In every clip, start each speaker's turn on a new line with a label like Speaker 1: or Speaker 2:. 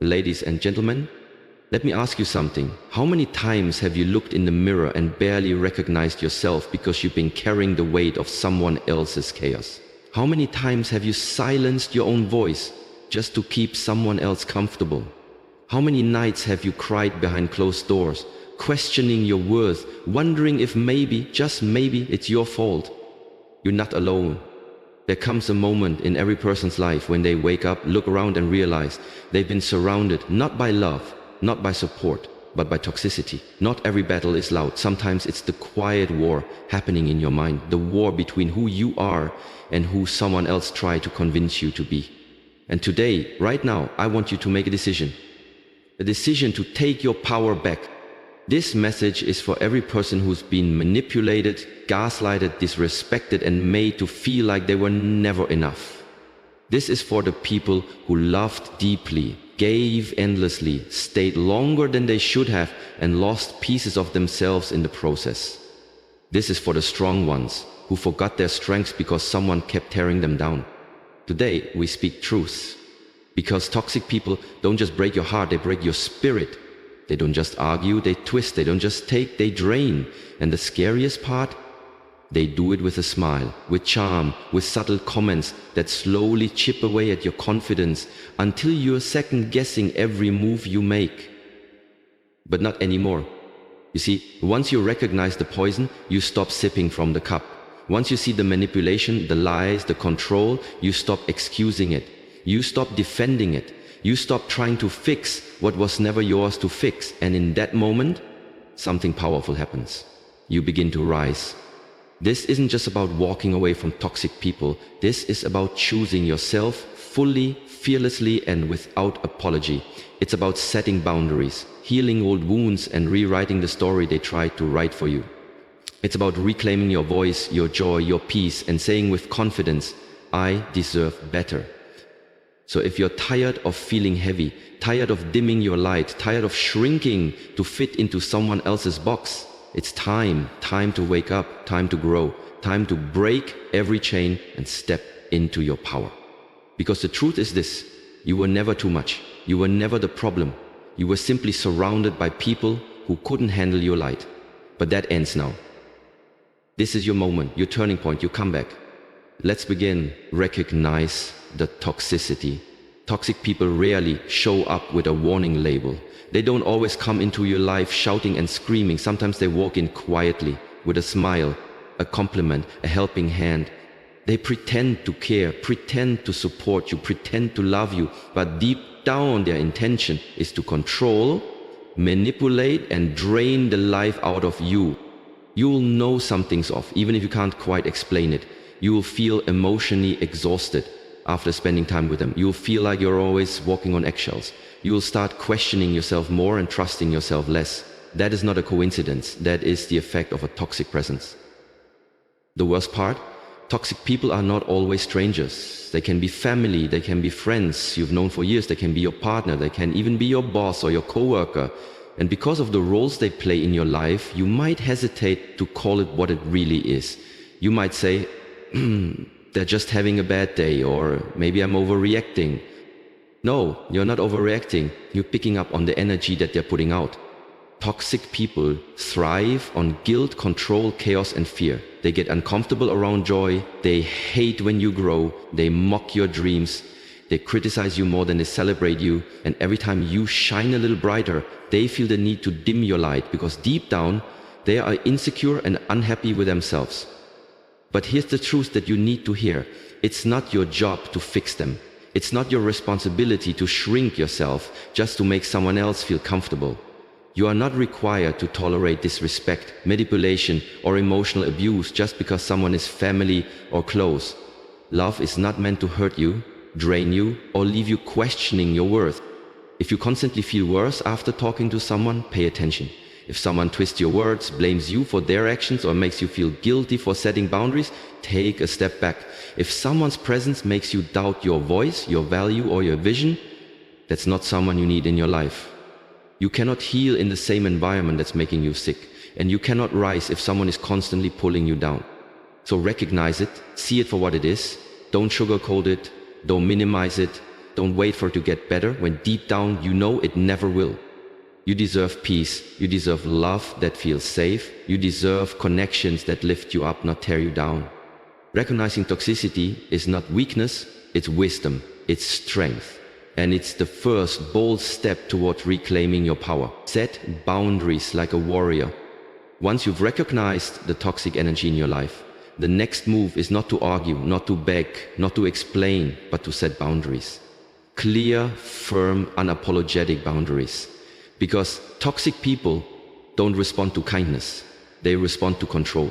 Speaker 1: Ladies and gentlemen, let me ask you something. How many times have you looked in the mirror and barely recognized yourself because you've been carrying the weight of someone else's chaos? How many times have you silenced your own voice just to keep someone else comfortable? How many nights have you cried behind closed doors, questioning your worth, wondering if maybe, just maybe, it's your fault? You're not alone. There comes a moment in every person's life when they wake up, look around and realize they've been surrounded not by love, not by support, but by toxicity. Not every battle is loud. Sometimes it's the quiet war happening in your mind, the war between who you are and who someone else tried to convince you to be. And today, right now, I want you to make a decision to take your power back. This message is for every person who's been manipulated, gaslighted, disrespected, and made to feel like they were never enough. This is for the people who loved deeply, gave endlessly, stayed longer than they should have, and lost pieces of themselves in the process. This is for the strong ones who forgot their strengths because someone kept tearing them down. Today, we speak truth. Because toxic people don't just break your heart, they break your spirit. They don't just argue, they twist. They don't just take, they drain. And the scariest part, they do it with a smile, with charm, with subtle comments that slowly chip away at your confidence until you're second-guessing every move you make. But not anymore. You see, once you recognize the poison, you stop sipping from the cup. Once you see the manipulation, the lies, the control, you stop excusing it. You stop defending it. You stop trying to fix what was never yours to fix. And in that moment, something powerful happens. You begin to rise. This isn't just about walking away from toxic people. This is about choosing yourself fully, fearlessly, and without apology. It's about setting boundaries, healing old wounds, and rewriting the story they tried to write for you. It's about reclaiming your voice, your joy, your peace, and saying with confidence, I deserve better. So if you're tired of feeling heavy, tired of dimming your light, tired of shrinking to fit into someone else's box, it's time to wake up, time to grow, time to break every chain and step into your power. Because the truth is this, you were never too much. You were never the problem. You were simply surrounded by people who couldn't handle your light. But that ends now. This is your moment, your turning point, your comeback. Let's begin. Recognize the toxicity. Toxic people rarely show up with a warning label. They don't always come into your life shouting and screaming. Sometimes they walk in quietly with a smile, a compliment, a helping hand. They pretend to care, pretend to support you, pretend to love you, but deep down their intention is to control, manipulate, and drain the life out of you. You'll know something's off, even if you can't quite explain it. You will feel emotionally exhausted after spending time with them. You'll feel like you're always walking on eggshells. You will start questioning yourself more and trusting yourself less. That is not a coincidence. That is the effect of a toxic presence. The worst part, toxic people are not always strangers. They can be family, they can be friends you've known for years, they can be your partner, they can even be your boss or your coworker. And because of the roles they play in your life, you might hesitate to call it what it really is. You might say, they're just having a bad day, or maybe I'm overreacting. No, you're not overreacting. You're picking up on the energy that they're putting out. Toxic people thrive on guilt, control, chaos, and fear. They get uncomfortable around joy. They hate when you grow. They mock your dreams. They criticize you more than they celebrate you. And every time you shine a little brighter, they feel the need to dim your light because deep down, they are insecure and unhappy with themselves. But here's the truth that you need to hear. It's not your job to fix them. It's not your responsibility to shrink yourself just to make someone else feel comfortable. You are not required to tolerate disrespect, manipulation, or emotional abuse just because someone is family or close. Love is not meant to hurt you, drain you, or leave you questioning your worth. If you constantly feel worse after talking to someone, pay attention. If someone twists your words, blames you for their actions, or makes you feel guilty for setting boundaries, take a step back. If someone's presence makes you doubt your voice, your value, or your vision, that's not someone you need in your life. You cannot heal in the same environment that's making you sick, and you cannot rise if someone is constantly pulling you down. So recognize it, see it for what it is, don't sugarcoat it, don't minimize it, Don't wait for it to get better when deep down you know it never will. You deserve peace. You deserve love that feels safe. You deserve connections that lift you up, not tear you down. Recognizing toxicity is not weakness, it's wisdom, it's strength. And it's the first bold step toward reclaiming your power. Set boundaries like a warrior. Once you've recognized the toxic energy in your life, the next move is not to argue, not to beg, not to explain, but to set boundaries. Clear, firm, unapologetic boundaries. Because toxic people don't respond to kindness, they respond to control.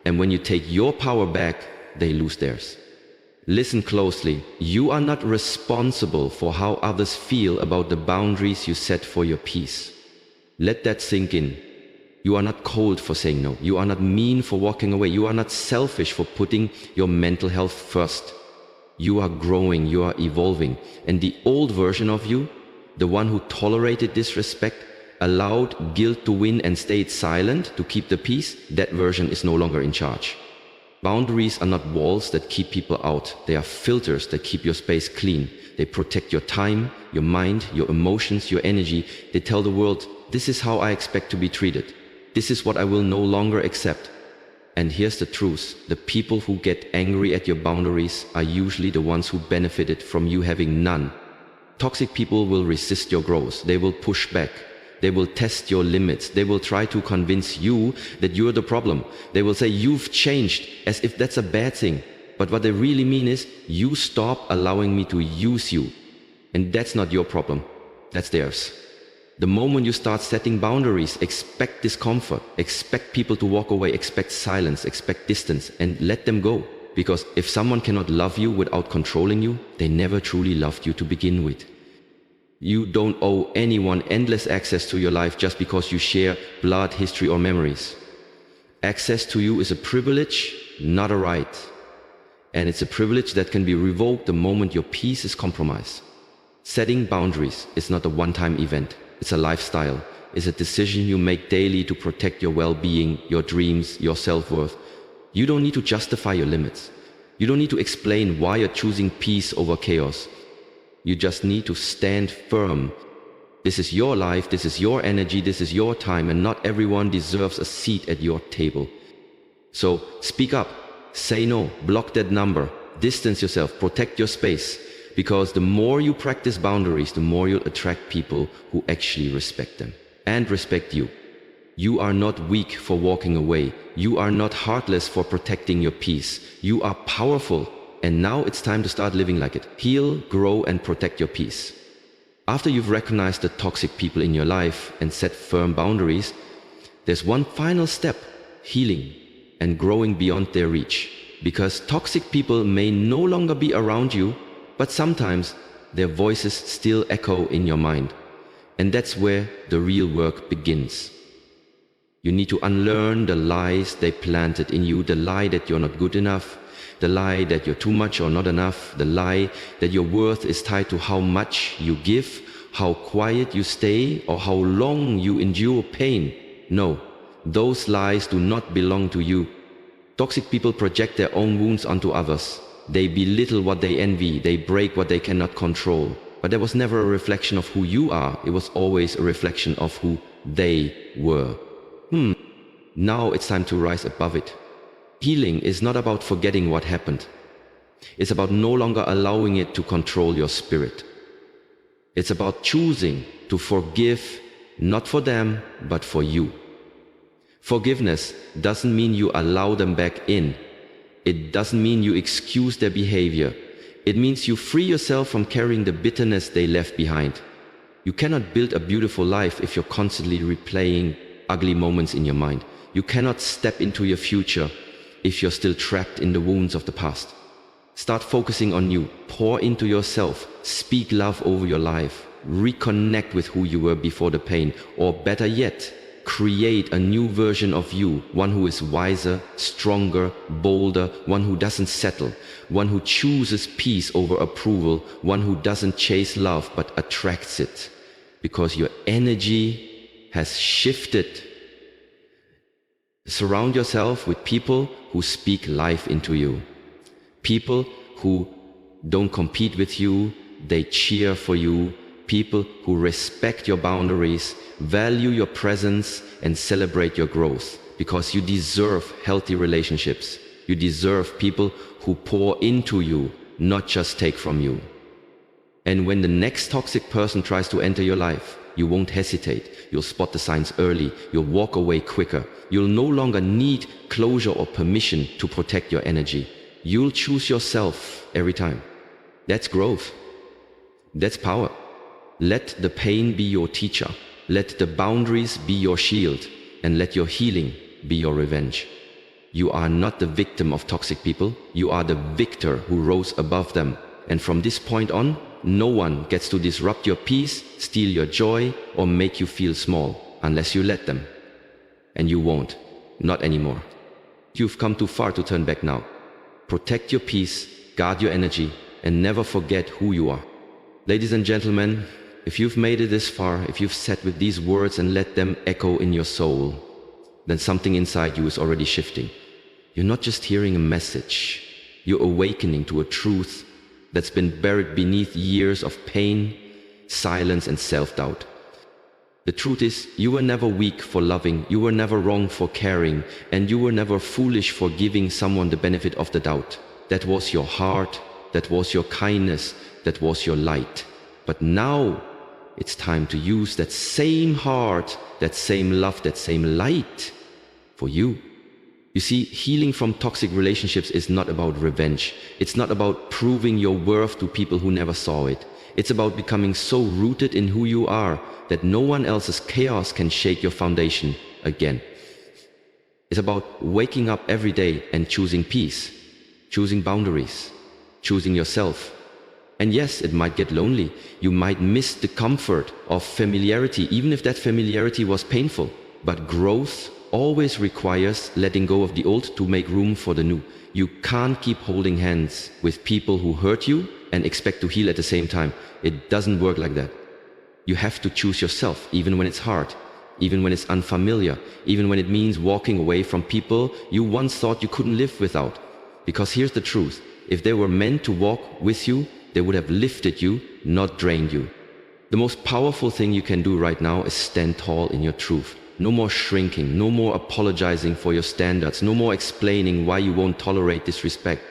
Speaker 1: And when you take your power back, they lose theirs. Listen closely. You are not responsible for how others feel about the boundaries you set for your peace. Let that sink in. You are not cold for saying no. You are not mean for walking away. You are not selfish for putting your mental health first. You are growing, you are evolving. And the old version of you, the one who tolerated disrespect, allowed guilt to win and stayed silent to keep the peace, that version is no longer in charge. Boundaries are not walls that keep people out. They are filters that keep your space clean. They protect your time, your mind, your emotions, your energy. They tell the world, this is how I expect to be treated. This is what I will no longer accept. And here's the truth. The people who get angry at your boundaries are usually the ones who benefited from you having none. Toxic people will resist your growth. They will push back. They will test your limits. They will try to convince you that you're the problem. They will say you've changed, as if that's a bad thing. But what they really mean is, you stop allowing me to use you. And that's not your problem. That's theirs. The moment you start setting boundaries, expect discomfort, expect people to walk away, expect silence, expect distance, and let them go. Because if someone cannot love you without controlling you, they never truly loved you to begin with. You don't owe anyone endless access to your life just because you share blood, history, or memories. Access to you is a privilege, not a right. And it's a privilege that can be revoked the moment your peace is compromised. Setting boundaries is not a one-time event. It's a lifestyle. It's a decision you make daily to protect your well-being, your dreams, your self-worth. You don't need to justify your limits. You don't need to explain why you're choosing peace over chaos. You just need to stand firm. This is your life, this is your energy, this is your time, and not everyone deserves a seat at your table. So speak up, say no, block that number, distance yourself, protect your space. Because the more you practice boundaries, the more you'll attract people who actually respect them and respect you. You are not weak for walking away. You are not heartless for protecting your peace. You are powerful. And now it's time to start living like it. Heal, grow, and protect your peace. After you've recognized the toxic people in your life and set firm boundaries, there's one final step: healing and growing beyond their reach. Because toxic people may no longer be around you, but sometimes their voices still echo in your mind. And that's where the real work begins. You need to unlearn the lies they planted in you, the lie that you're not good enough, the lie that you're too much or not enough, the lie that your worth is tied to how much you give, how quiet you stay, or how long you endure pain. No, those lies do not belong to you. Toxic people project their own wounds onto others. They belittle what they envy, they break what they cannot control. But there was never a reflection of who you are, it was always a reflection of who they were. Now it's time to rise above it. Healing is not about forgetting what happened. It's about no longer allowing it to control your spirit. It's about choosing to forgive, not for them, but for you. Forgiveness doesn't mean you allow them back in. It doesn't mean you excuse their behavior. It means you free yourself from carrying the bitterness they left behind. You cannot build a beautiful life if you're constantly replaying ugly moments in your mind. You cannot step into your future if you're still trapped in the wounds of the past. Start focusing on you. Pour into yourself. Speak love over your life. Reconnect with who you were before the pain. Or better yet, create a new version of you, one who is wiser, stronger, bolder, one who doesn't settle, one who chooses peace over approval, one who doesn't chase love but attracts it. Because your energy has shifted. Surround yourself with people who speak life into you. People who don't compete with you, they cheer for you, people who respect your boundaries, value your presence, and celebrate your growth. Because you deserve healthy relationships. You deserve people who pour into you, not just take from you. And when the next toxic person tries to enter your life, you won't hesitate. You'll spot the signs early. You'll walk away quicker. You'll no longer need closure or permission to protect your energy. You'll choose yourself every time. That's growth. That's power. Let the pain be your teacher. Let the boundaries be your shield. And let your healing be your revenge. You are not the victim of toxic people. You are the victor who rose above them. And from this point on, no one gets to disrupt your peace, steal your joy, or make you feel small, unless you let them. And you won't. Not anymore. You've come too far to turn back now. Protect your peace, guard your energy, and never forget who you are. Ladies and gentlemen, if you've made it this far, if you've sat with these words and let them echo in your soul, then something inside you is already shifting. You're not just hearing a message. You're awakening to a truth that's been buried beneath years of pain, silence, and self-doubt. The truth is, you were never weak for loving, you were never wrong for caring, and you were never foolish for giving someone the benefit of the doubt. That was your heart, that was your kindness, that was your light. But now, it's time to use that same heart, that same love, that same light for you. You see, healing from toxic relationships is not about revenge. It's not about proving your worth to people who never saw it. It's about becoming so rooted in who you are that no one else's chaos can shake your foundation again. It's about waking up every day and choosing peace, choosing boundaries, choosing yourself. And yes, it might get lonely. You might miss the comfort of familiarity, even if that familiarity was painful. But growth always requires letting go of the old to make room for the new. You can't keep holding hands with people who hurt you and expect to heal at the same time. It doesn't work like that. You have to choose yourself, even when it's hard, even when it's unfamiliar, even when it means walking away from people you once thought you couldn't live without. Because here's the truth. If they were meant to walk with you, they would have lifted you, not drained you. The most powerful thing you can do right now is stand tall in your truth. No more shrinking, no more apologizing for your standards, no more explaining why you won't tolerate disrespect.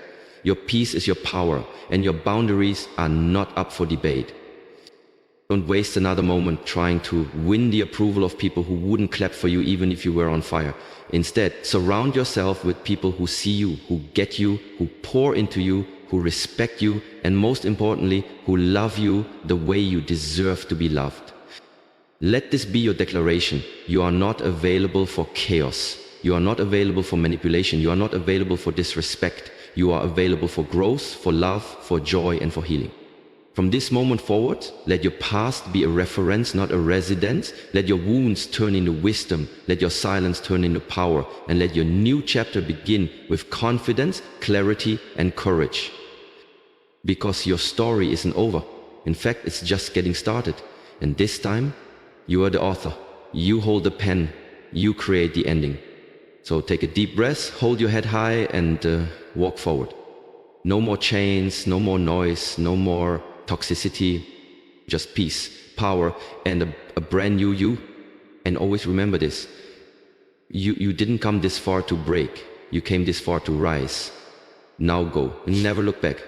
Speaker 1: Your peace is your power, and your boundaries are not up for debate. Don't waste another moment trying to win the approval of people who wouldn't clap for you even if you were on fire. Instead, surround yourself with people who see you, who get you, who pour into you, who respect you, and most importantly, who love you the way you deserve to be loved. Let this be your declaration. You are not available for chaos. You are not available for manipulation. You are not available for disrespect. You are available for growth, for love, for joy, and for healing. From this moment forward, let your past be a reference, not a residence. Let your wounds turn into wisdom. Let your silence turn into power. And let your new chapter begin with confidence, clarity, and courage. Because your story isn't over. In fact, it's just getting started. And this time, you are the author. You hold the pen. You create the ending. So take a deep breath, hold your head high, and walk forward. No more chains, no more noise, no more toxicity, just peace, power, and a brand new you. And always remember this. You didn't come this far to break. You came this far to rise. Now go. Never look back.